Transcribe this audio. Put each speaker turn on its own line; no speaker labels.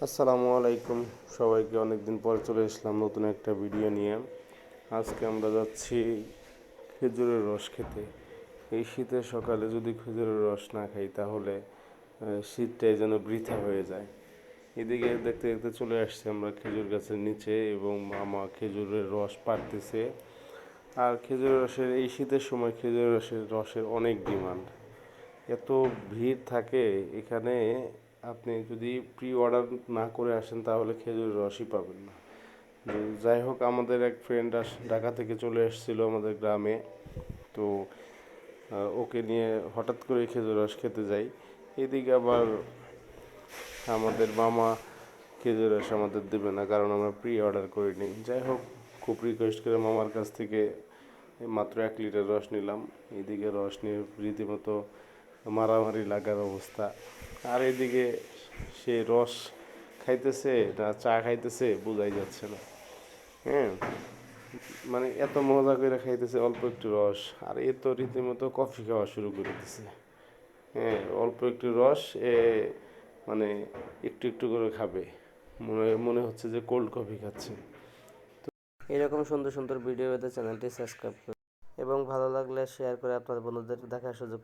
আসসালামু আলাইকুম। সবাইকে অনেকদিন পরে চলে আসলাম নতুন একটা ভিডিও নিয়ে। আজকে আমরা যাচ্ছি খেজুরের রস খেতে। এই শীতের সকালে যদি খেজুরের রস না খাই তাহলে শীতটাই যেন বৃথা হয়ে যায়। এদিকে দেখতে দেখতে চলে আসছি আমরা খেজুর গাছের নিচে এবং মামা খেজুরের রস পাড়তেছে। আর খেজুরের রসের এই শীতের সময় খেজুরের রসের অনেক ডিমান্ড। এত ভিড় থাকে এখানে, আপনি যদি প্রি অর্ডার না করে আসেন তাহলে খেজুরের রসই পাবেন না। যাই হোক, আমাদের এক ফ্রেন্ড ঢাকা থেকে চলে এসেছিলো আমাদের গ্রামে। তো ওকে নিয়ে হঠাৎ করে খেজুর রস খেতে যাই। এদিকে আবার আমাদের মামা খেজুর রস আমাদের দেবে না, কারণ আমরা প্রি অর্ডার করিনি। যাই হোক, খুব রিকোয়েস্ট করে মামার কাছ থেকে মাত্র 1 লিটার রস নিলাম। এদিকে রস নিয়ে রীতিমতো মারামারি লাগার অবস্থা। আর এদিকে সে রস খাইতেছে না চা খাইতেছে বোঝাই যাচ্ছে না। হ্যাঁ, মানে এত মজা করে খাইতেছে অল্প একটু রস, আর এ তো রীতিমতো কফি খাওয়া শুরু করে দিছে। হ্যাঁ, অল্প একটু রস মানে একটু একটু করে খাবে, মনে মনে হচ্ছে যে কোল্ড কফি খাচ্ছে। এরকম সুন্দর সুন্দর ভিডিও পেতে চ্যানেলটি সাবস্ক্রাইব করুন এবং ভালো লাগলে শেয়ার করে আপনার বন্ধুদের দেখার সুযোগ